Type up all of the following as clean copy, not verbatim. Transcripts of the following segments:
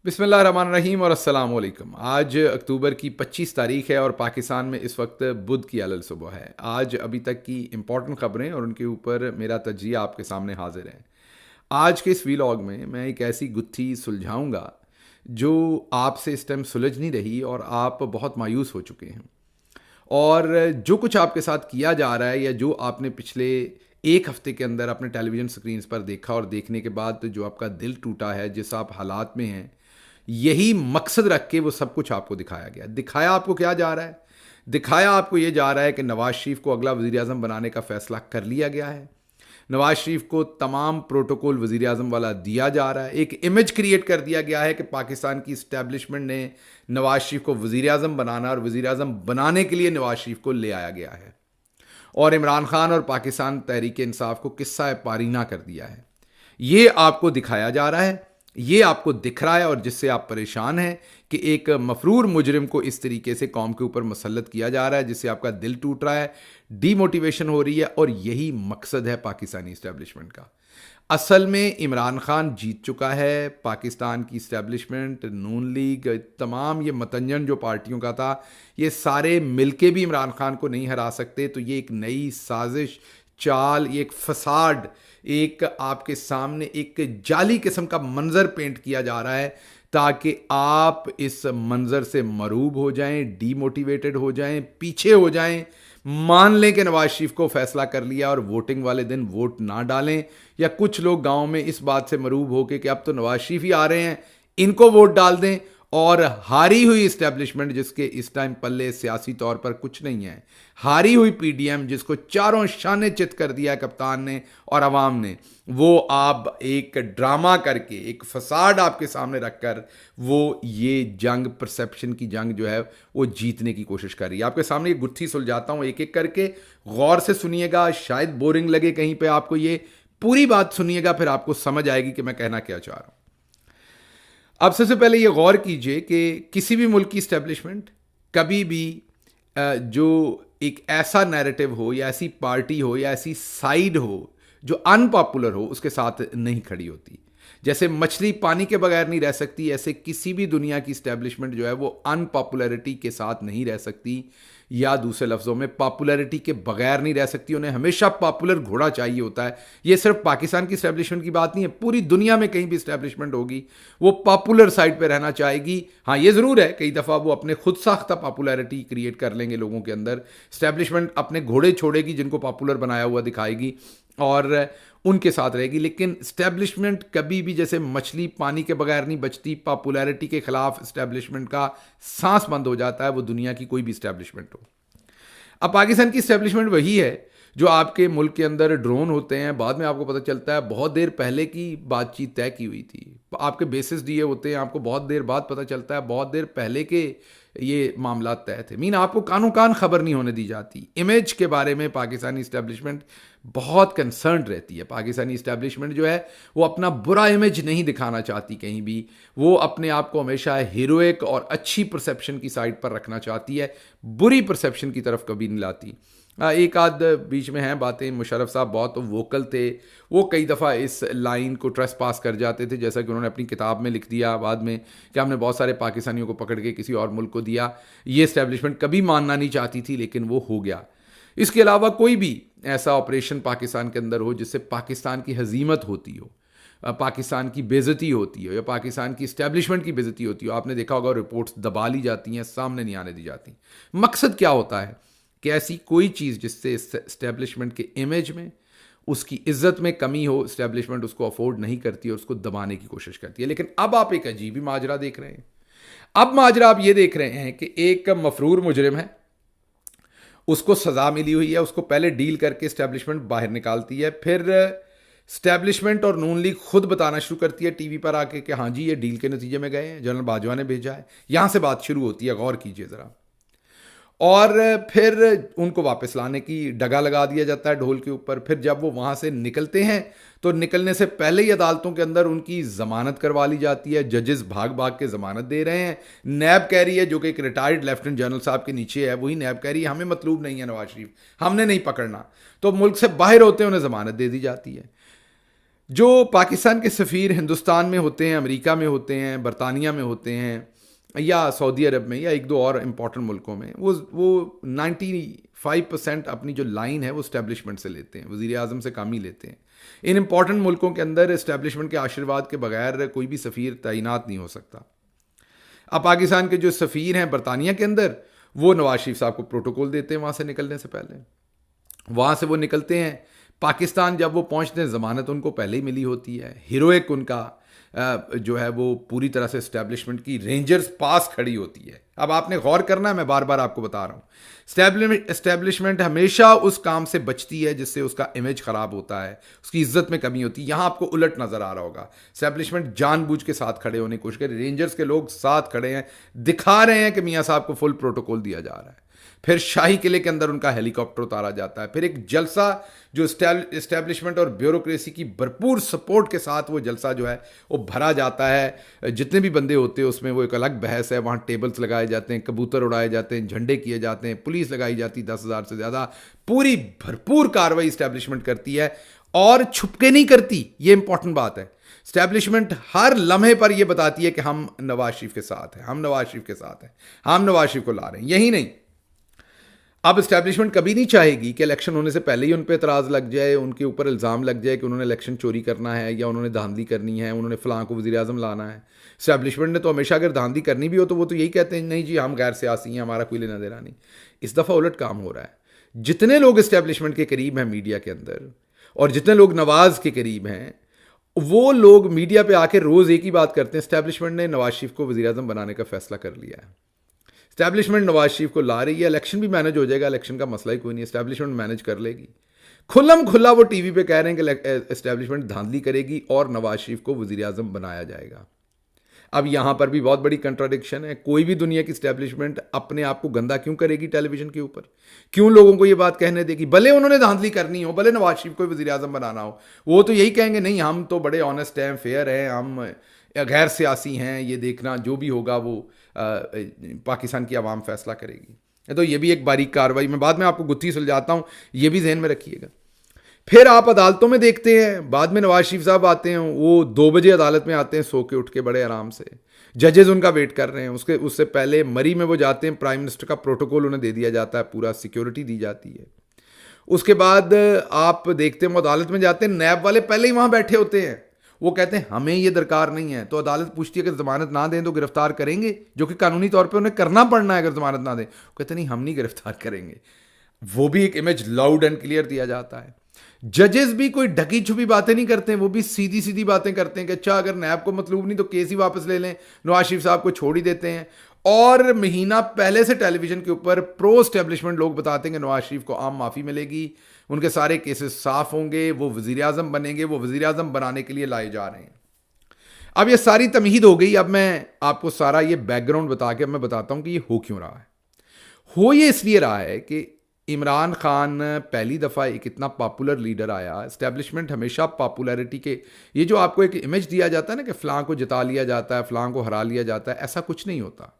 बिस्मिल्लाहिर्रहमानिर्रहीम और अस्सलाम वालेकुम। आज अक्टूबर की 25 तारीख है और पाकिस्तान में इस वक्त बुध की अलल सुबह है। आज अभी तक की इम्पॉर्टेंट खबरें और उनके ऊपर मेरा तजिया आपके सामने हाजिर है। आज के इस वीलॉग में मैं एक ऐसी गुत्थी सुलझाऊंगा जो आपसे इस टाइम सुलझ नहीं रही और आप बहुत मायूस हो चुके हैं। और जो कुछ आपके साथ किया जा रहा है या जो आपने पिछले एक हफ्ते के अंदर अपने टेलीविज़न स्क्रीन्स पर देखा और देखने के बाद जो आपका दिल टूटा है, जिस आप हालात में हैं, यही मकसद रख के वो सब कुछ आपको दिखाया गया। दिखाया आपको क्या जा रहा है? दिखाया आपको ये जा रहा है कि नवाज शरीफ को अगला वज़ीर आज़म बनाने का फैसला कर लिया गया है। नवाज शरीफ को तमाम प्रोटोकॉल वज़ीर आज़म वाला दिया जा रहा है। एक इमेज क्रिएट कर दिया गया है कि पाकिस्तान की इस्टेब्लिशमेंट ने नवाज शरीफ को वज़ीर आज़म बनाना और वज़ीर आज़म बनाने के लिए नवाज शरीफ को ले आया गया है और इमरान खान और पाकिस्तान तहरीक इंसाफ को किस्सा पारीना कर दिया है। ये आपको दिखाया जा रहा है, ये आपको दिख रहा है और जिससे आप परेशान हैं कि एक मफरूर मुजरिम को इस तरीके से कौम के ऊपर मुसल्लत किया जा रहा है, जिससे आपका दिल टूट रहा है, डीमोटिवेशन हो रही है। और यही मकसद है पाकिस्तानी इस्टेब्लिशमेंट का। असल में इमरान खान जीत चुका है। पाकिस्तान की इस्टेब्लिशमेंट, नून लीग, तमाम ये मतंजन जो पार्टियों का था, ये सारे मिलके भी इमरान खान को नहीं हरा सकते। तो ये एक नई साजिश, चाल, ये एक फसाड, एक आपके सामने एक जाली किस्म का मंजर पेंट किया जा रहा है ताकि आप इस मंजर से मरूब हो जाएं, डीमोटिवेटेड हो जाएं, पीछे हो जाएं, मान लें कि नवाज शरीफ को फैसला कर लिया और वोटिंग वाले दिन वोट ना डालें। या कुछ लोग गांव में इस बात से मरूब हो के कि अब तो नवाज शरीफ ही आ रहे हैं, इनको वोट डाल दें। और हारी हुई इस्टेब्लिशमेंट, जिसके इस टाइम पल्ले सियासी तौर पर कुछ नहीं है, हारी हुई पीडीएम, जिसको चारों शाने चित कर दिया है कप्तान ने और अवाम ने, वो आप एक ड्रामा करके, एक फसाड आपके सामने रखकर वो ये जंग, परसेप्शन की जंग जो है, वो जीतने की कोशिश कर रही है। आपके सामने ये गुत्थी सुलझाता हूं एक एक करके, गौर से सुनिएगा। शायद बोरिंग लगे कहीं पे आपको, ये पूरी बात सुनिएगा, फिर आपको समझ आएगी कि मैं कहना क्या चाह रहा हूं। अब सबसे पहले ये गौर कीजिए कि किसी भी मुल्क की इस्टेब्लिशमेंट कभी भी जो एक ऐसा नैरेटिव हो या ऐसी पार्टी हो या ऐसी साइड हो जो अनपॉपुलर हो, उसके साथ नहीं खड़ी होती। जैसे मछली पानी के बगैर नहीं रह सकती, ऐसे किसी भी दुनिया की इस्टेब्लिशमेंट जो है वो अनपॉपुलैरिटी के साथ नहीं रह सकती, या दूसरे लफ्ज़ों में पॉपुलैरिटी के बगैर नहीं रह सकती। उन्हें हमेशा पॉपुलर घोड़ा चाहिए होता है। ये सिर्फ पाकिस्तान की इस्टेब्लिशमेंट की बात नहीं है, पूरी दुनिया में कहीं भी इस्टेब्लिशमेंट होगी वो पॉपुलर साइड पे रहना चाहेगी। हाँ, ये ज़रूर है कई दफ़ा वो अपने खुद साख्ता पॉपुलैरिटी क्रिएट कर लेंगे लोगों के अंदर। इस्टेब्लिशमेंट अपने घोड़े छोड़ेगी जिनको पॉपुलर बनाया हुआ दिखाएगी और उनके साथ रहेगी। लेकिन स्टैब्लिशमेंट कभी भी, जैसे मछली पानी के बगैर नहीं बचती, पॉपुलैरिटी के खिलाफ स्टैब्लिशमेंट का सांस बंद हो जाता है, वो दुनिया की कोई भी स्टैब्लिशमेंट हो। अब पाकिस्तान की स्टैब्लिशमेंट वही है जो आपके मुल्क के अंदर ड्रोन होते हैं, बाद में आपको पता चलता है बहुत देर पहले की बातचीत तय की हुई थी, आपके बेसिस दिए होते हैं, आपको बहुत देर बाद पता चलता है बहुत देर पहले के ये मामला तय थे। मीन आपको कानो कान खबर नहीं होने दी जाती। इमेज के बारे में पाकिस्तानी इस्टेब्लिशमेंट बहुत कंसर्न रहती है। पाकिस्तानी इस्टेब्लिशमेंट जो है वो अपना बुरा इमेज नहीं दिखाना चाहती कहीं भी। वो अपने आप को हमेशा हीरोइक और अच्छी परसेप्शन की साइड पर रखना चाहती है, बुरी परसेप्शन की तरफ कभी नहीं लाती। एक आध बीच में हैं बातें, मुशर्रफ साहब बहुत वोकल थे, वो कई दफ़ा इस लाइन को ट्रेस पास कर जाते थे, जैसा कि उन्होंने अपनी किताब में लिख दिया बाद में कि हमने बहुत सारे पाकिस्तानियों को पकड़ के किसी और मुल्क को दिया। ये इस्टेब्लिशमेंट कभी मानना नहीं चाहती थी, लेकिन वो हो गया। इसके अलावा कोई भी ऐसा ऑपरेशन पाकिस्तान के अंदर हो जिससे पाकिस्तान की हजीमत होती हो, पाकिस्तान की बेइज्जती होती हो या पाकिस्तान की इस्टेब्लिशमेंट की बेइज्जती होती हो, आपने देखा होगा रिपोर्ट्स दबा ली जाती हैं, सामने नहीं आने दी जाती। मकसद क्या होता है कि ऐसी कोई चीज़ जिससे इस्टेब्लिशमेंट के इमेज में, उसकी इज्जत में कमी हो, इस्टेब्लिशमेंट उसको अफोर्ड नहीं करती और उसको दबाने की कोशिश करती है। लेकिन अब आप एक अजीब ही माजरा देख रहे हैं। अब माजरा आप ये देख रहे हैं कि एक मफरूर मुजरिम है, उसको सजा मिली हुई है, उसको पहले डील करके इस्टेब्लिशमेंट बाहर निकालती है, फिर इस्टेब्लिशमेंट और नून लीग खुद बताना शुरू करती है टीवी पर आके कि हाँ जी ये डील के नतीजे में गए हैं, जनरल बाजवा ने भेजा है। यहां से बात शुरू होती है, गौर कीजिए ज़रा। और फिर उनको वापस लाने की डगा लगा दिया जाता है ढोल के ऊपर। फिर जब वो वहाँ से निकलते हैं तो निकलने से पहले ही अदालतों के अंदर उनकी ज़मानत करवा ली जाती है। जजेस भाग भाग के ज़मानत दे रहे हैं। नैब कह रही है, जो कि एक रिटायर्ड लेफ्टिनेंट जनरल साहब के नीचे है, वही नैब कह रही है हमें मतलूब नहीं है नवाज शरीफ, हमने नहीं पकड़ना। तो मुल्क से बाहर होते उन्हें ज़मानत दे दी जाती है। जो पाकिस्तान के सफ़ीर हिंदुस्तान में होते हैं, अमेरिका में होते हैं, बरतानिया में होते हैं या सऊदी अरब में या एक दो और इम्पॉर्टेंट मुल्कों में, वो 95% अपनी जो लाइन है वो इस्टेब्लिशमेंट से लेते हैं, वज़ीर आज़म से कम ही लेते हैं। इन इम्पॉर्टेंट मुल्कों के अंदर इस्टेब्लिशमेंट के आशीर्वाद के बगैर कोई भी सफ़ीर तैनात नहीं हो सकता। अब पाकिस्तान के जो सफ़ीर हैं बरतानिया के अंदर, वो नवाज शरीफ साहब को प्रोटोकॉल देते हैं वहाँ से निकलने से पहले। वहाँ से वो निकलते हैं, पाकिस्तान जब वो पहुँचते हैं ज़मानत उनको पहले ही मिली होती है। हीरोइक उनका जो है वो पूरी तरह से इस्टेब्लिशमेंट की रेंजर्स पास खड़ी होती है। अब आपने गौर करना है, मैं बार बार आपको बता रहा हूँ, इस्टेब्लिशमेंट हमेशा उस काम से बचती है जिससे उसका इमेज ख़राब होता है, उसकी इज्जत में कमी होती है। यहाँ आपको उलट नज़र आ रहा होगा, इस्टेब्लिशमेंट जानबूझ के साथ खड़े होने की कोशिश कर, रेंजर्स के लोग साथ खड़े हैं, दिखा रहे हैं कि मियाँ साहब को फुल प्रोटोकॉल दिया जा रहा है। फिर शाही किले के अंदर उनका हेलीकॉप्टर उतारा जाता है, फिर एक जलसा जो इस्टेब्लिशमेंट और ब्यूरोक्रेसी की भरपूर सपोर्ट के साथ वो जलसा जो है वो भरा जाता है। जितने भी बंदे होते हैं उसमें वो एक अलग बहस है, वहाँ टेबल्स लगाए जाते हैं, कबूतर उड़ाए जाते हैं, झंडे किए जाते हैं, पुलिस लगाई जाती 10,000 से ज़्यादा, पूरी भरपूर कार्रवाई इस्टेब्लिशमेंट करती है और छुपके नहीं करती। ये इंपॉर्टेंट बात है, इस्टेब्लिशमेंट हर लम्हे पर यह बताती है कि हम नवाज शरीफ के साथ हैं, हम नवाज शरीफ के साथ हैं, हम नवाज शरीफ को ला रहे हैं। यही नहीं, अब इस्टेब्लिशमेंट कभी नहीं चाहेगी कि इलेक्शन होने से पहले ही उन पर एतराज़ लग जाए, उनके ऊपर इल्ज़ाम लग जाए कि उन्होंने इलेक्शन चोरी करना है या उन्होंने धांधली करनी है, उन्होंने फ़लाँ को वज़ीर आज़म लाना है। इस्टेब्लिशमेंट ने तो हमेशा अगर धांधली करनी भी हो तो वो तो यही कहते हैं, नहीं जी हम गैर सियासी हैं, हमारा कोई लेना देना नहीं। इस दफ़ा उलट काम हो रहा है। जितने लोग इस्टेब्लिशमेंट के करीब हैं मीडिया के अंदर और जितने लोग नवाज़ के करीब हैं, वो लोग मीडिया पे आके रोज़ एक ही बात करते हैं, इस्टेब्लिशमेंट ने नवाज शरीफ को वज़ीर आज़म बनाने का फ़ैसला कर लिया है, इस्टेब्लिशमेंट नवाज शरीफ को ला रही है, इलेक्शन भी मैनेज हो जाएगा, इलेक्शन का मसला ही कोई नहीं, इस्टेब्लिशमेंट मैनेज कर लेगी। खुल्लम खुल्ला वो टीवी पे कह रहे हैं कि इस्टेब्लिशमेंट धांधली करेगी और नवाज शरीफ को वज़ीर आज़म बनाया जाएगा। अब यहाँ पर भी बहुत बड़ी कंट्राडिक्शन है। कोई भी दुनिया की इस्टेब्लिशमेंट अपने आप को गंदा क्यों करेगी टेलीविजन के ऊपर? क्यों लोगों को ये बात कहने देगी? भले उन्होंने धांधली करनी हो, भले नवाज शरीफ को वज़ीर आज़म बनाना हो, वो तो यही कहेंगे नहीं हम तो बड़े ऑनेस्ट हैं, फेयर हैं, हम गैर सियासी हैं, ये देखना जो भी होगा वो पाकिस्तान की आवाम फैसला करेगी। तो ये भी एक बारीक कार्रवाई, मैं बाद में आपको गुत्थी सुलझाता हूँ, ये भी जहन में रखिएगा। फिर आप अदालतों में देखते हैं, बाद में नवाज शरीफ साहब आते हैं, वो 2 बजे अदालत में आते हैं, सो के उठ के बड़े आराम से, जजेस उनका वेट कर रहे हैं। उससे पहले मरी में वो जाते हैं, प्राइम मिनिस्टर का प्रोटोकॉल उन्हें दे दिया जाता है, पूरा सिक्योरिटी दी जाती है। उसके बाद आप देखते हैं वो अदालत में जाते हैं, नैब वाले पहले ही वहाँ बैठे होते हैं, वो कहते हैं हमें ये दरकार नहीं है। तो अदालत पूछती है कि जमानत ना दें तो गिरफ्तार करेंगे, जो कि कानूनी तौर पे उन्हें करना पड़ना है अगर जमानत ना दें। कहते नहीं हम नहीं गिरफ्तार करेंगे। वो भी एक इमेज लाउड एंड क्लियर दिया जाता है। जजेस भी कोई ढकी छुपी बातें नहीं करते हैं, वो भी सीधी सीधी बातें करते हैं कि अच्छा अगर नैब को मतलूब नहीं तो केस ही वापस ले लें, नवाज शरीफ साहब को छोड़ ही देते हैं। और महीना पहले से टेलीविजन के ऊपर प्रो एस्टेब्लिशमेंट लोग बताते हैं कि नवाज शरीफ को आम माफ़ी मिलेगी, उनके सारे केसेस साफ होंगे, वो वज़ीर आज़म बनेंगे, वो वज़ीर आज़म बनाने के लिए लाए जा रहे हैं। अब ये सारी तमहीद हो गई। अब मैं आपको सारा ये बैकग्राउंड बता के अब मैं बताता हूँ कि ये हो क्यों रहा है। हो ये इसलिए रहा है कि इमरान खान पहली दफ़ा एक इतना पॉपुलर लीडर आया। इस्टेब्लिशमेंट हमेशा पॉपुलैरिटी के, ये जो आपको एक इमेज दिया जाता है ना कि फ़लाँ को जिता लिया जाता है, फ़लाँ को हरा लिया जाता है, ऐसा कुछ नहीं होता।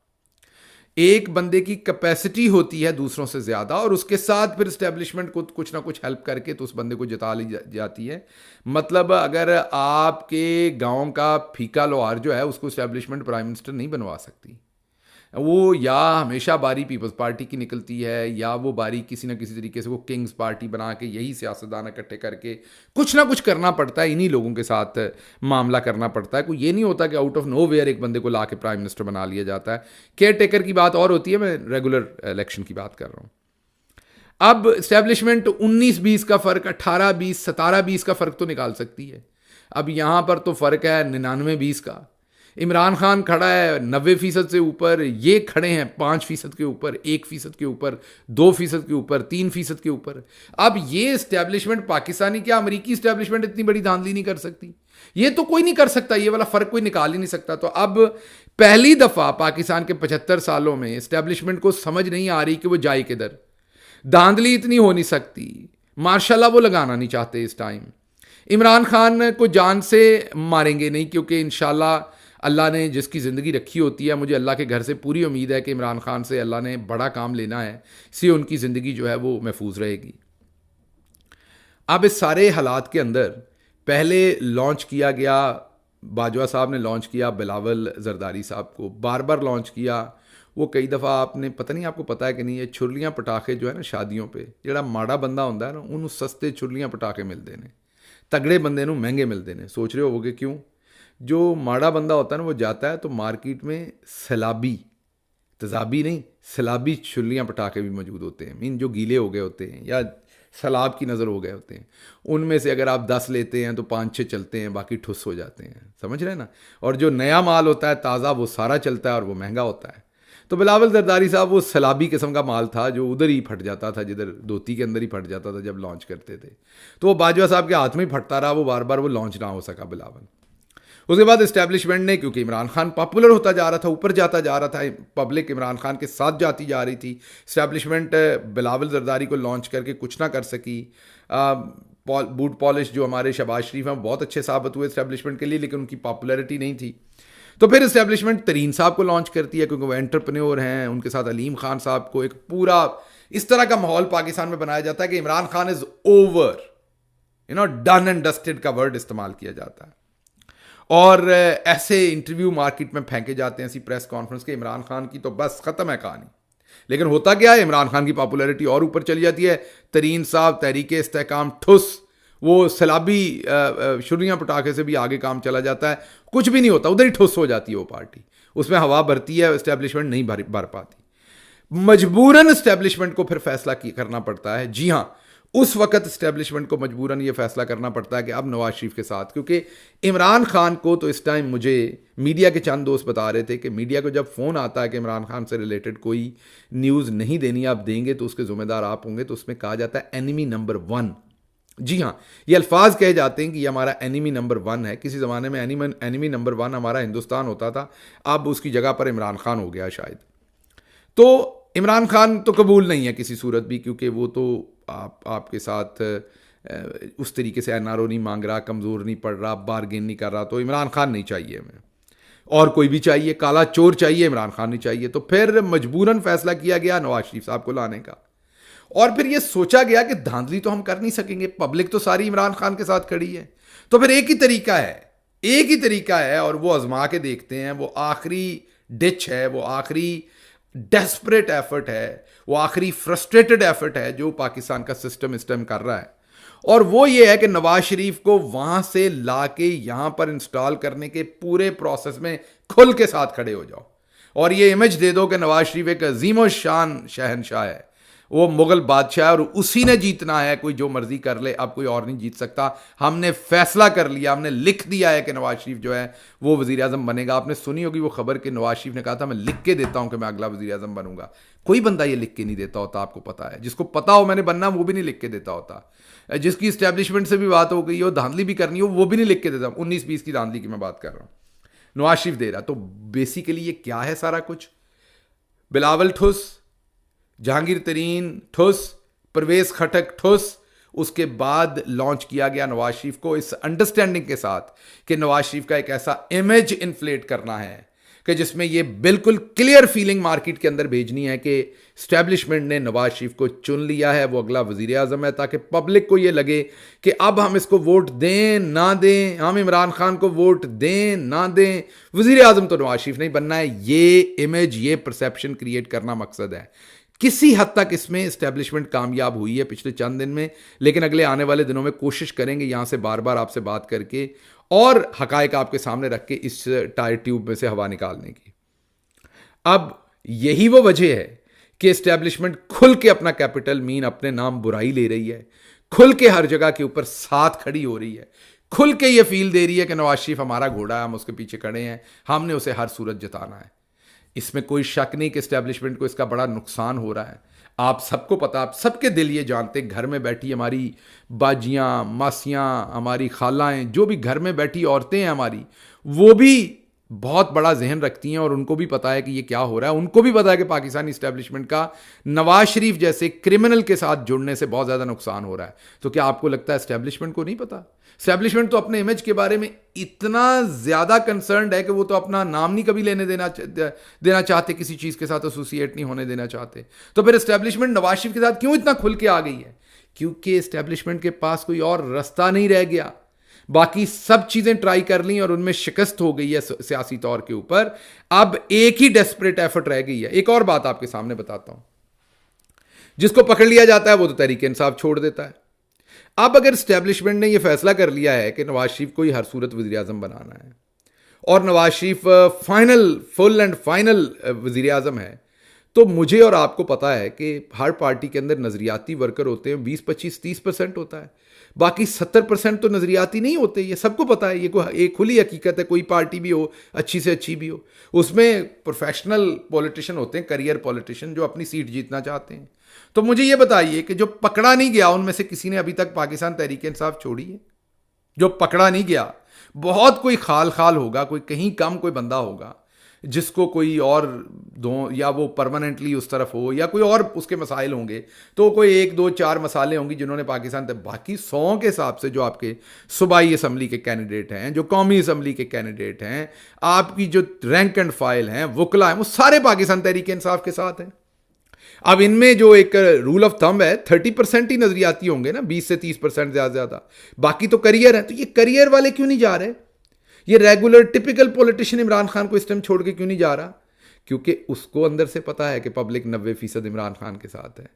एक बंदे की कैपेसिटी होती है दूसरों से ज़्यादा, और उसके साथ फिर इस्टेब्लिशमेंट को कुछ ना कुछ हेल्प करके तो उस बंदे को जिता ली जाती है। मतलब अगर आपके गांव का फीका लोहार जो है उसको इस्टेब्लिशमेंट प्राइम मिनिस्टर नहीं बनवा सकती। वो या हमेशा बारी पीपल्स पार्टी की निकलती है या वो बारी किसी ना किसी तरीके से वो किंग्स पार्टी बना के यही सियासतदान इकट्ठे करके कुछ ना कुछ करना पड़ता है, इन्हीं लोगों के साथ मामला करना पड़ता है। कोई ये नहीं होता कि आउट ऑफ नो वेयर एक बंदे को ला के प्राइम मिनिस्टर बना लिया जाता है। केयर टेकर की बात और होती है, मैं रेगुलर इलेक्शन की बात कर रहा हूँ। अब इस्टेब्लिशमेंट 19-20 का फ़र्क, 18-20, 17-20 का फ़र्क तो निकाल सकती है। अब यहाँ पर तो फ़र्क है 99-20 का। इमरान खान खड़ा है 90% से ऊपर, ये खड़े हैं 5% के ऊपर, 1% के ऊपर, 2% के ऊपर, 3% के ऊपर। अब ये इस्टेब्लिशमेंट पाकिस्तानी क्या अमेरिकी इस्टेब्लिशमेंट इतनी बड़ी धांधली नहीं कर सकती? ये तो कोई नहीं कर सकता, ये वाला फ़र्क कोई निकाल ही नहीं सकता। तो अब पहली दफ़ा पाकिस्तान के 75 सालों में इस्टेब्लिशमेंट को समझ नहीं आ रही कि वो जाए किधर। धांधली इतनी हो नहीं सकती, मार्शल वो लगाना नहीं चाहते इस टाइम। इमरान खान को जान से मारेंगे नहीं, क्योंकि इंशाल्लाह अल्लाह ने जिसकी ज़िंदगी रखी होती है, मुझे अल्लाह के घर से पूरी उम्मीद है कि इमरान खान से अल्लाह ने बड़ा काम लेना है, इसलिए उनकी ज़िंदगी जो है वो महफूज रहेगी। अब इस सारे हालात के अंदर पहले लॉन्च किया गया, बाजवा साहब ने लॉन्च किया बिलावल जरदारी साहब को, बार बार लॉन्च किया। वो कई दफ़ा आपने, पता नहीं आपको पता है कि नहीं, ये छुरलियाँ पटाखे जो है ना शादियों पे, ਜਿਹੜਾ ਮਾੜਾ ਬੰਦਾ ਹੁੰਦਾ है ना, ਉਹਨੂੰ सस्ते छुरलियाँ पटाखे मिलते हैं, तगड़े बंदे ਨੂੰ महंगे मिलते हैं। सोच रहे होगे क्यों? जो माड़ा बंदा होता है ना, वो जाता है तो मार्केट में सैलाबी, तेज़ाबी नहीं, सैलाबी छुरलियाँ पटाखे भी मौजूद होते हैं, मीन जो गीले हो गए होते हैं या सैलाब की नज़र हो गए होते हैं। उनमें से अगर आप 10 लेते हैं तो 5-6 चलते हैं, बाकी ठुस हो जाते हैं, समझ रहे हैं ना। और जो नया माल होता है ताज़ा, वो सारा चलता है और वो महंगा होता है। तो बिलावल जरदारी साहब वो सैलाबी किस्म का माल था जो उधर ही फट जाता था, जिधर धोती के अंदर ही फट जाता था जब लॉन्च करते थे। तो वो बाजवा साहब के हाथ में ही फटता रहा, वो बार बार वो लॉन्च ना हो सका बिलावल। उसके बाद इस्टेब्लिशमेंट ने, क्योंकि इमरान खान पॉपुलर होता जा रहा था, ऊपर जाता जा रहा था, पब्लिक इमरान खान के साथ जाती जा रही थी, इस्टेब्लिशमेंट बिलावल जरदारी को लॉन्च करके कुछ ना कर सकी। बूट पॉलिश जो हमारे शहबाज शरीफ हैं बहुत अच्छे साबित हुए इस्टेब्लिशमेंट के लिए, लेकिन उनकी पॉपुलैरिटी नहीं थी। तो फिर इस्टेब्लिशमेंट तरीन साहब को लॉन्च करती है, क्योंकि वो एंटरप्रेन्योर हैं। उनके साथ अलीम खान साहब को, एक पूरा इस तरह का माहौल पाकिस्तान में बनाया जाता है कि Imran Khan is over, done and dusted का वर्ड इस्तेमाल किया जाता है। और ऐसे इंटरव्यू मार्केट में फेंके जाते हैं, ऐसी प्रेस कॉन्फ्रेंस के, इमरान खान की तो बस ख़त्म है कहानी। लेकिन होता क्या है, इमरान खान की पॉपुलैरिटी और ऊपर चली जाती है। तरीन साहब तहरीक इस्तेहकाम ठुस, वो सैलाबी छुरियाँ पटाखे से भी आगे काम चला जाता है, कुछ भी नहीं होता, उधर ही ठुस हो जाती है वो पार्टी, उसमें हवा भरती है, इस्टेब्लिशमेंट नहीं भर पाती। मजबूरन इस्टेब्लिशमेंट को फिर फैसला करना पड़ता है। जी हाँ, उस वक्त इस्टेब्लिशमेंट को मजबूरन ये फैसला करना पड़ता है कि अब नवाज शरीफ के साथ, क्योंकि इमरान खान को तो इस टाइम, मुझे मीडिया के चंद दोस्त बता रहे थे कि मीडिया को जब फ़ोन आता है कि इमरान खान से रिलेटेड कोई न्यूज़ नहीं देनी, आप देंगे तो उसके ज़िम्मेदार आप होंगे, तो उसमें कहा जाता है एनिमी नंबर 1। जी हाँ, ये अल्फाज कहे जाते हैं कि ये हमारा एनिमी नंबर 1 है। किसी ज़माने में एनिमी नंबर 1 हमारा हिंदुस्तान होता था, अब उसकी जगह पर इमरान खान हो गया शायद। तो इमरान खान तो कबूल नहीं है किसी सूरत भी, क्योंकि वो तो आपके साथ उस तरीके से एनआरओ नहीं मांग रहा, कमज़ोर नहीं पड़ रहा, बारगेन नहीं कर रहा। तो इमरान खान नहीं चाहिए हमें, और कोई भी चाहिए, काला चोर चाहिए, इमरान खान नहीं चाहिए। तो फिर मजबूरन फैसला किया गया नवाज शरीफ साहब को लाने का। और फिर ये सोचा गया कि धांधली तो हम कर नहीं सकेंगे, पब्लिक तो सारी इमरान खान के साथ खड़ी है, तो फिर एक ही तरीका है और वो आजमा के देखते हैं। वो आखिरी डिच है, वो आखिरी डेस्परेट एफर्ट है, वो आखिरी फ्रस्ट्रेटेड एफर्ट है जो पाकिस्तान का सिस्टम इस टाइम कर रहा है। और वो ये है कि नवाज शरीफ को वहां से ला के यहां पर इंस्टॉल करने के पूरे प्रोसेस में खुल के साथ खड़े हो जाओ, और ये इमेज दे दो कि नवाज शरीफ एक अजीम शान शहनशाह है, वो मुगल बादशाह है और उसी ने जीतना है, कोई जो मर्जी कर ले, अब कोई और नहीं जीत सकता। हमने फैसला कर लिया, हमने लिख दिया है कि नवाज शरीफ जो है वो वज़ीर आज़म बनेगा। आपने सुनी होगी वो खबर कि नवाज शरीफ ने कहा था मैं लिख के देता हूं कि मैं अगला वज़ीर आज़म बनूंगा। कोई बंदा ये लिख के नहीं देता होता, आपको पता है। जिसको पता हो मैंने बनना, वो भी नहीं लिख के देता होता। जिसकी इस्टेब्लिशमेंट से भी बात हो गई हो, धांधली भी करनी हो, वो भी नहीं लिख के देता। 19-20 की धांधली की मैं बात कर रहा हूँ, नवाज शरीफ दे रहा। तो बेसिकली ये क्या है सारा कुछ? बिलावल ठुस, जहांगीर तरीन ठुस, परवेज खटक ठुस। उसके बाद लॉन्च किया गया नवाज शरीफ को इस अंडरस्टैंडिंग के साथ कि नवाज शरीफ का एक ऐसा इमेज इन्फ्लेट करना है कि जिसमें ये बिल्कुल क्लियर फीलिंग मार्केट के अंदर भेजनी है कि स्टैब्लिशमेंट ने नवाज शरीफ को चुन लिया है, वो अगला वजीर आज़म है, ताकि पब्लिक को ये लगे कि अब हम इसको वोट दें ना दें, हम इमरान खान को वोट दें ना दें, वजीर आज़म तो नवाज शरीफ नहीं बनना है। ये इमेज, ये परसेप्शन क्रिएट करना मकसद है। किसी हद तक इसमें इस्टेब्लिशमेंट कामयाब हुई है पिछले चंद दिन में, लेकिन अगले आने वाले दिनों में कोशिश करेंगे यहाँ से बार बार आपसे बात करके और हकायक आपके सामने रख के इस टायर ट्यूब में से हवा निकालने की। अब यही वो वजह है कि इस्टेब्लिशमेंट खुल के अपना कैपिटल मीन अपने नाम बुराई ले रही है, खुल के हर जगह के ऊपर साथ खड़ी हो रही है, खुल के ये फील दे रही है कि नवाज शरीफ हमारा घोड़ा है, हम उसके पीछे खड़े हैं, हमने उसे हर सूरत जताना है। इसमें कोई शक नहीं कि इस्टेब्लिशमेंट को इसका बड़ा नुकसान हो रहा है। आप सबको पता, आप सबके दिल ये जानते, घर में बैठी हमारी बाजियाँ, मासियाँ, हमारी खालाएँ, जो भी घर में बैठी औरतें हैं हमारी, वो भी बहुत बड़ा जहन रखती हैं और उनको भी पता है कि ये क्या हो रहा है। उनको भी पता है कि पाकिस्तानी इस्टेब्लिशमेंट का नवाज शरीफ जैसे क्रिमिनल के साथ जुड़ने से बहुत ज़्यादा नुकसान हो रहा है। तो क्या आपको लगता है इस्टेब्लिशमेंट को नहीं पता? इस्टेब्लिशमेंट तो अपने इमेज के बारे में इतना ज़्यादा कंसर्न्ड है कि वो तो अपना नाम नहीं कभी लेने देना चाहते, किसी चीज़ के साथ एसोसिएट नहीं होने देना चाहते। तो फिर इस्टेब्लिशमेंट नवाज शरीफ के साथ क्यों इतना खुल के आ गई है? क्योंकि इस्टेब्लिशमेंट के पास कोई और रास्ता नहीं रह गया। बाकी सब चीज़ें ट्राई कर ली और उनमें शिकस्त हो गई है सियासी तौर के ऊपर। अब एक ही डेस्परेट एफर्ट रह गई है। एक और बात आपके सामने बताता हूं, जिसको पकड़ लिया जाता है वो तो तहरीक इंसाफ छोड़ देता है। अब अगर स्टैब्लिशमेंट ने यह फैसला कर लिया है कि नवाज शरीफ को ही हर सूरत वज़ीर आज़म बनाना है और Nawaz Sharif full and final वज़ीर आज़म है, तो मुझे और आपको पता है कि हर पार्टी के अंदर नज़रियाती वर्कर होते हैं, 20-25-30% होता है, बाकी 70% तो नज़रियाती नहीं होते। ये सबको पता है, ये कोई एक खुली हकीकत है। कोई पार्टी भी हो, अच्छी से अच्छी भी हो, उसमें प्रोफेशनल पॉलिटिशियन होते हैं, करियर पॉलिटिशियन, जो अपनी सीट जीतना चाहते हैं। तो मुझे ये बताइए कि जो पकड़ा नहीं गया उनमें से किसी ने अभी तक पाकिस्तान तहरीक इंसाफ छोड़ी है? जो पकड़ा नहीं गया, बहुत कोई खाल खाल होगा, कोई कहीं कम कोई बंदा होगा जिसको कोई और दो, या वो परमानेंटली उस तरफ हो, या कोई और उसके मसाइल होंगे, तो कोई 1-2-4 मसाले होंगी जिन्होंने पाकिस्तान तक। बाकी 100 के हिसाब से जो आपके सूबाई असम्बली के कैंडिडेट हैं, जो कौमी असम्बली के कैंडिडेट हैं, आपकी जो रैंक एंड फाइल हैं, वकला हैं, वो सारे पाकिस्तान तहरीक इंसाफ के साथ हैं। अब इनमें जो एक रूल ऑफ थंब है, 30% ही नजरियाती होंगे ना, 20 से 30% ज्यादा, बाकी तो करियर है। तो ये करियर वाले क्यों नहीं जा रहे? ये regular typical politician Imran Khan को इस टाइम छोड़ के क्यों नहीं जा रहा? क्योंकि उसको अंदर से पता है कि पब्लिक 90% इमरान खान के साथ है।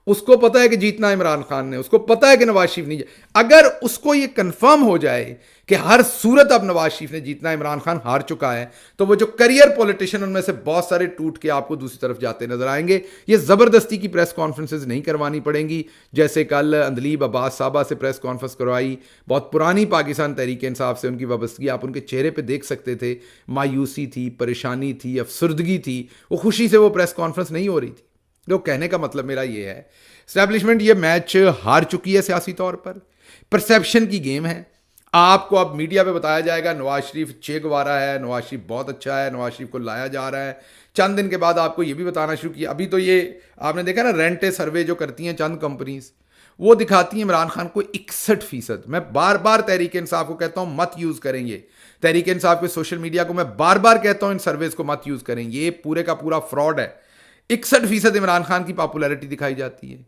उसको पता है कि जीतना इमरान खान ने, उसको पता है कि नवाज शरीफ नहीं। अगर उसको ये कंफर्म हो जाए कि हर सूरत अब नवाज शरीफ ने जीतना, इमरान खान हार चुका है, तो वो जो करियर पॉलिटिशियन उनमें से बहुत सारे टूट के आपको दूसरी तरफ जाते नजर आएंगे। ये जबरदस्ती की प्रेस कॉन्फ्रेंसेस नहीं करवानी पड़ेंगी, जैसे कल अंदलीब अब्बास साहबा से प्रेस कॉन्फ्रेंस करवाई। बहुत पुरानी पाकिस्तान तहरीक इंसाफ से उनकी वाबस्तगी आप उनके चेहरे पर देख सकते थे, मायूसी थी, परेशानी थी, अफसरदगी थी। वो खुशी से वो प्रेस कॉन्फ्रेंस नहीं हो रही थी। तो कहने का मतलब मेरा ये है, एस्टैब्लिशमेंट ये मैच हार चुकी है सियासी तौर पर। परसेप्शन की गेम है। आपको अब मीडिया पे बताया जाएगा नवाज शरीफ चे गवारा है, नवाज शरीफ बहुत अच्छा है, नवाज शरीफ को लाया जा रहा है। चंद दिन के बाद आपको ये भी बताना शुरू किया। अभी तो ये आपने देखा ना, रेंटे सर्वे जो करती हैं चंद कंपनीज, वो दिखाती हैं इमरान खान को 61%। मैं बार बार तहरीक इंसाफ को कहता हूं मत यूज करेंगे, तहरीक इंसाफ के सोशल मीडिया को मैं बार बार कहता हूं इन सर्वेज को मत यूज करें, ये पूरे का पूरा फ्रॉड है। 61% इमरान खान की पॉपुलैरिटी दिखाई जाती है।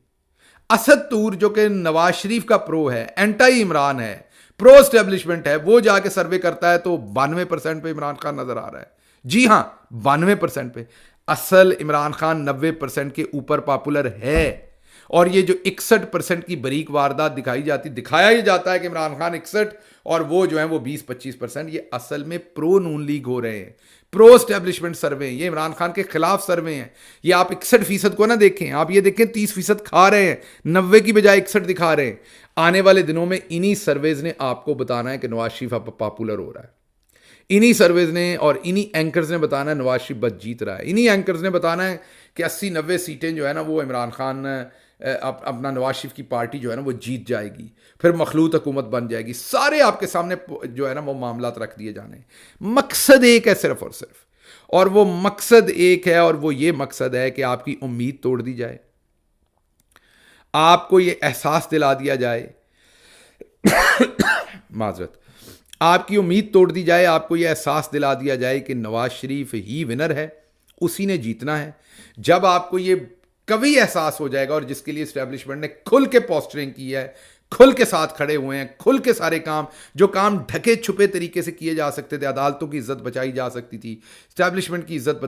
असद तूर जो कि नवाज शरीफ का प्रो है, एंटी इमरान है, प्रो एस्टेब्लिशमेंट है, वो जाके सर्वे करता है तो 92% पे इमरान खान नजर आ रहा है। जी हां, 92% पे। असल इमरान खान 90% के ऊपर पॉपुलर है। और ये जो 61% की बरीक वारदात दिखाया ही जाता है कि इमरान खान 61 और वो जो है वो 20-25%, ये असल में प्रो नून लीग हो रहे हैं, प्रो एस्टेब्लिशमेंट सर्वे हैं, ये इमरान खान के खिलाफ सर्वे हैं। ये आप 61% को ना देखें, आप ये देखें 30% खा रहे हैं, 90 की बजाय 61 दिखा रहे हैं। आने वाले दिनों में इन्हीं सर्वेज ने आपको बताना है कि नवाज शरीफ अब पॉपुलर हो रहा है। इन्हीं सर्वेज ने और इन्हीं एंकर्स ने बताना है नवाज शरीफ बस जीत रहा है। इन्हीं एंकर्स ने बताना है कि 80-90 सीटें जो है ना वो इमरान खान अपना नवाज शरीफ की पार्टी जो है ना वो जीत जाएगी, फिर मखलूत हुकूमत बन जाएगी। सारे आपके सामने जो है ना वो मामलात रख दिए जाने। मकसद एक है सिर्फ और सिर्फ, और वो मकसद एक है, और वो ये मकसद है कि आपकी उम्मीद तोड़ दी जाए, आपको ये एहसास दिला दिया जाए माजरत, आपकी उम्मीद तोड़ दी जाए, आपको ये एहसास दिला दिया जाए कि नवाज शरीफ ही विनर है, उसी ने जीतना है। जब आपको ये कभी एहसास हो जाएगा, और जिसके लिए एस्टैब्लिशमेंट ने खुल के पोस्टरिंग की है, खुल के साथ खड़े हुए हैं, खुल के सारे काम, जो काम ढके छुपे तरीके से किए जा सकते थे, अदालतों की इज्जत बचाई जा सकती थी, एस्टैब्लिशमेंट की इज्जत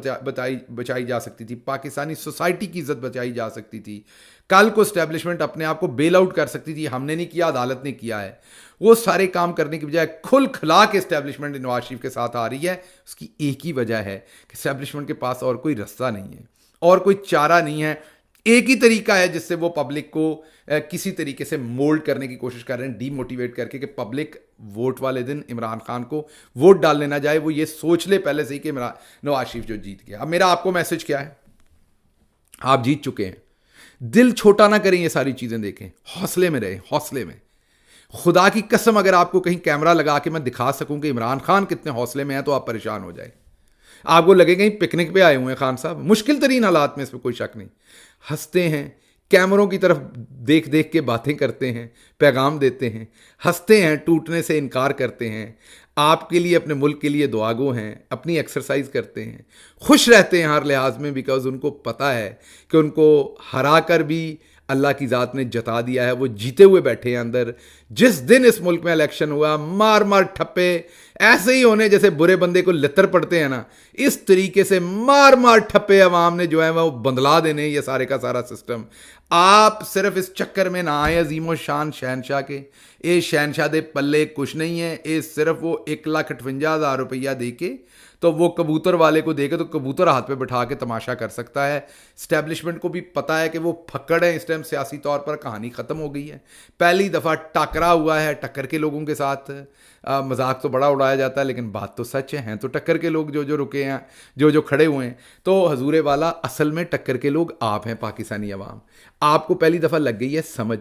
बचाई जा सकती थी, पाकिस्तानी सोसाइटी की इज्जत बचाई जा सकती थी। कल को एस्टैब्लिशमेंट अपने आप को बेल आउट कर सकती थी, हमने नहीं किया, अदालत ने किया है। वो सारे काम करने की बजाय खुल खिला के एस्टैब्लिशमेंट नवाज शरीफ के साथ आ रही है। उसकी एक ही वजह है कि एस्टैब्लिशमेंट के पास और कोई रास्ता नहीं है, और कोई चारा नहीं है। एक ही तरीका है जिससे वो पब्लिक को किसी तरीके से मोल्ड करने की कोशिश कर रहे हैं, डीमोटिवेट करके, कि पब्लिक वोट वाले दिन इमरान खान को वोट डालने ना जाए। वो ये सोच ले पहले से ही कि नवाज शरीफ जो जीत गया। अब मेरा आपको मैसेज क्या है, आप जीत चुके हैं, दिल छोटा ना करें, ये सारी चीजें देखें, हौसले में रहें, हौसले में। खुदा की कसम अगर आपको कहीं कैमरा लगा के मैं दिखा सकूं कि इमरान खान कितने हौसले में है, तो आप परेशान हो जाए। आपको लगे कहीं पिकनिक पे आए हुए हैं खान साहब, मुश्किल तरीन हालात में, इसमें कोई शक नहीं। हंसते हैं, कैमरों की तरफ देख देख के बातें करते हैं, पैगाम देते हैं, हंसते हैं, टूटने से इनकार करते हैं, आपके लिए, अपने मुल्क के लिए दुआगो हैं, अपनी एक्सरसाइज करते हैं, खुश रहते हैं हर लिहाज में, बिकॉज उनको पता है कि उनको हरा कर भी अल्लाह की ज़ात ने जता दिया है, वो जीते हुए बैठे हैं अंदर। जिस दिन इस मुल्क में इलेक्शन हुआ, मार मार ठप्पे ऐसे ही होने जैसे बुरे बंदे को लित्तर पड़ते हैं ना, इस तरीके से मार मार ठप्पे अवाम ने जो है वो बंदला देने ये सारे का सारा सिस्टम। आप सिर्फ इस चक्कर में ना आए अजीमो शान शहनशाह के, ये शहनशाह दे पल्ले कुछ नहीं है। ये सिर्फ वो 1,58,000 रुपया दे के तो वो कबूतर वाले को देके तो कबूतर हाथ पे बैठा के तमाशा कर सकता है। स्टैब्लिशमेंट को भी पता है कि वो फक्कड़ है, इस टाइम सियासी तौर पर कहानी ख़त्म हो गई है। पहली दफ़ा टकरा हुआ है टक्कर के लोगों के साथ। मजाक तो बड़ा उड़ाया जाता है लेकिन बात तो सच है तो टक्कर के लोग जो जो रुके हैं, जो जो खड़े हुए हैं। तो हजूर वाला असल में टक्कर के लोग आप हैं, पाकिस्तानी अवाम। आपको पहली दफ़ा लग गई है समझ,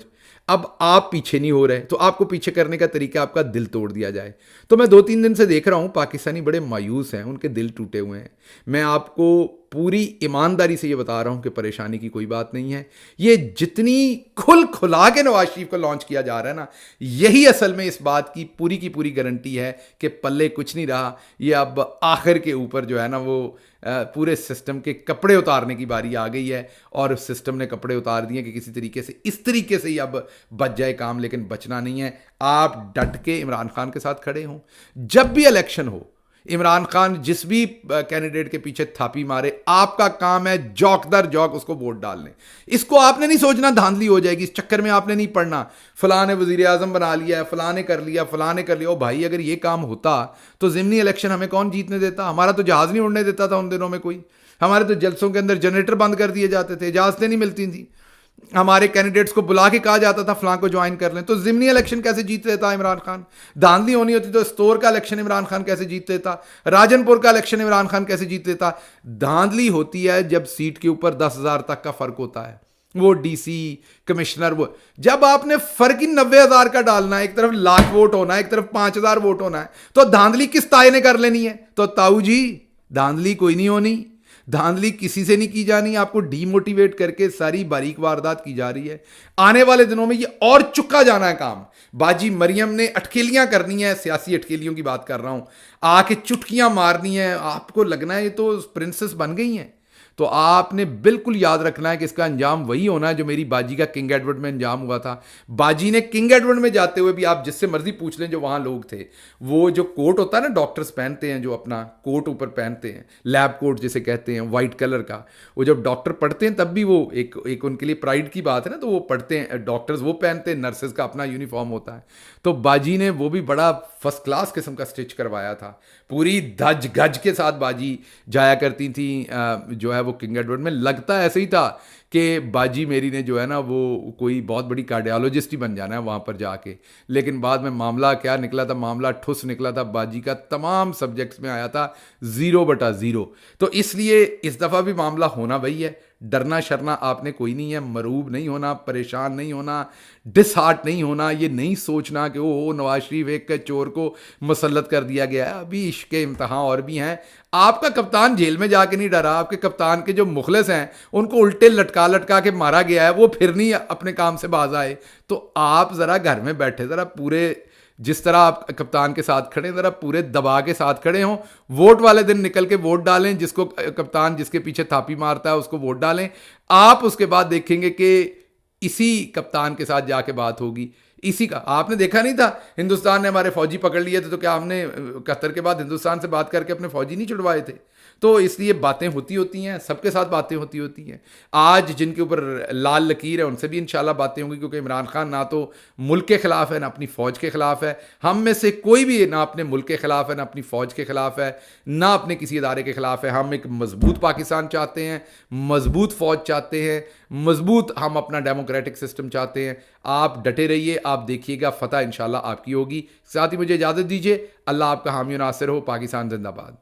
अब आप पीछे नहीं हो रहे, तो आपको पीछे करने का तरीका आपका दिल तोड़ दिया जाए। तो मैं 2-3 दिन से देख रहा हूं पाकिस्तानी बड़े मायूस हैं, उनके दिल टूटे हुए हैं। मैं आपको पूरी ईमानदारी से ये बता रहा हूं कि परेशानी की कोई बात नहीं है। ये जितनी खुल खुला के नवाज शरीफ को लॉन्च किया जा रहा है ना, यही असल में इस बात की पूरी गारंटी है कि पल्ले कुछ नहीं रहा। ये अब आखिर के ऊपर जो है ना वो पूरे सिस्टम के कपड़े उतारने की बारी आ गई है, और सिस्टम ने कपड़े उतार दिए कि किसी तरीके से इस तरीके से ही अब बच जाए काम, लेकिन बचना नहीं है। आप डट के इमरान खान के साथ खड़े हों। जब भी इलेक्शन हो, इमरान खान जिस भी कैंडिडेट के पीछे थापी मारे, आपका काम है जौक दर जौक उसको वोट डालने। इसको आपने नहीं सोचना धांधली हो जाएगी, इस चक्कर में आपने नहीं पड़ना फलां ने वजीर आजम बना लिया है, फलां ने कर लिया, फलां ने कर लिया। ओ भाई, अगर ये काम होता तो जिमनी इलेक्शन हमें कौन जीतने देता? हमारा तो जहाज नहीं उड़ने देता था उन दिनों में कोई। हमारे तो जलसों के अंदर जनरेटर बंद कर दिए जाते थे, इजाजतें नहीं मिलती थी। हमारे कैंडिडेट्स को बुला के कहा जाता था फलां को ज्वाइन कर लें। तो जिमनी इलेक्शन कैसे जीत लेता इमरान खान? धांधली होनी होती तो स्तोर का इलेक्शन इमरान खान कैसे जीत लेता? राजनपुर का इलेक्शन इमरान खान कैसे जीत लेता? धांधली होती है जब सीट के ऊपर 10,000 तक का फर्क होता है, वो डीसी कमिश्नर, वो जब आपने फर्क ही 90,000 का डालना है, एक तरफ लाख वोट होना है, एक तरफ 5,000 वोट होना है, तो धांधली किस ताए ने कर लेनी है? तो ताऊ जी, धांधली कोई नहीं होनी, धांधली किसी से नहीं की जानी। आपको डीमोटिवेट करके सारी बारीक वारदात की जा रही है। आने वाले दिनों में ये और चुका जाना है काम। बाजी मरियम ने अटकेलियां करनी है, सियासी अटकेलियों की बात कर रहा हूं, आके चुटकियां मारनी है। आपको लगना है ये तो प्रिंसेस बन गई हैं। तो आपने बिल्कुल याद रखना है कि इसका अंजाम वही होना है जो मेरी बाजी का किंग एडवर्ड में अंजाम हुआ था। बाजी ने किंग एडवर्ड में जाते हुए भी, आप जिससे मर्जी पूछ लें जो वहां लोग थे, वो जो कोट होता है ना डॉक्टर्स पहनते हैं, जो अपना कोट ऊपर पहनते हैं, लैब कोट जिसे कहते हैं, वाइट कलर का, वो जब डॉक्टर पढ़ते हैं तब भी वो एक उनके लिए प्राइड की बात है ना, तो वो पढ़ते हैं डॉक्टर्स, वो पहनते हैं, नर्सेज का अपना यूनिफॉर्म होता है। तो बाजी ने वो भी बड़ा फर्स्ट क्लास किस्म का स्टिच करवाया था, पूरी धज गज के साथ बाजी जाया करती थी जो है वो किंग एडवर्ड में। लगता ऐसे ही था कि बाजी मेरी ने जो है ना वो कोई बहुत बड़ी कार्डियोलॉजिस्ट ही बन जाना है वहाँ पर जाके, लेकिन बाद में मामला क्या निकला था? मामला ठुस निकला था। बाजी का तमाम सब्जेक्ट्स में आया था 0/0। तो इसलिए इस दफ़ा भी मामला होना वही है। डरना शरना आपने कोई नहीं है, मरूब नहीं होना, परेशान नहीं होना, डिसहार्ट नहीं होना, ये नहीं सोचना कि ओ नवाज शरीफ एक चोर को मुसल्लत कर दिया गया है। अभी इश्क इम्तहान और भी हैं। आपका कप्तान जेल में जाके नहीं डरा, आपके कप्तान के जो मुखलिस हैं उनको उल्टे लटका लटका के मारा गया है, वो फिर नहीं अपने काम से बाज आए। तो आप ज़रा घर में बैठे ज़रा पूरे जिस तरह आप कप्तान के साथ खड़े, ज़रा पूरे दबा के साथ खड़े हों। वोट वाले दिन निकल के वोट डालें, जिसको कप्तान जिसके पीछे थापी मारता है उसको वोट डालें। आप उसके बाद देखेंगे कि इसी कप्तान के साथ जाके बात होगी। इसी का आपने देखा नहीं था, हिंदुस्तान ने हमारे फौजी पकड़ लिए थे, तो क्या हमने कतर के बाद हिंदुस्तान से बात करके अपने फौजी नहीं छुड़वाए थे? तो इसलिए बातें होती हैं, सबके साथ बातें होती हैं। आज जिनके ऊपर लाल लकीर है उनसे भी इंशाल्लाह बातें होंगी, क्योंकि इमरान खान ना तो मुल्क के खिलाफ है ना अपनी फ़ौज के खिलाफ है। हम में से कोई भी ना अपने मुल्क के खिलाफ है, ना अपनी फ़ौज के खिलाफ है, ना अपने किसी इदारे के खिलाफ है। हम एक मजबूत पाकिस्तान चाहते हैं, मजबूत फ़ौज चाहते हैं, मजबूत हम अपना डेमोक्रेटिक सिस्टम चाहते हैं। आप डटे रहिए, आप देखिएगा फतह इंशाल्लाह आपकी होगी। साथ ही मुझे इजाज़त दीजिए। अल्लाह आपका हामी नासिर हो। पाकिस्तान जिंदाबाद।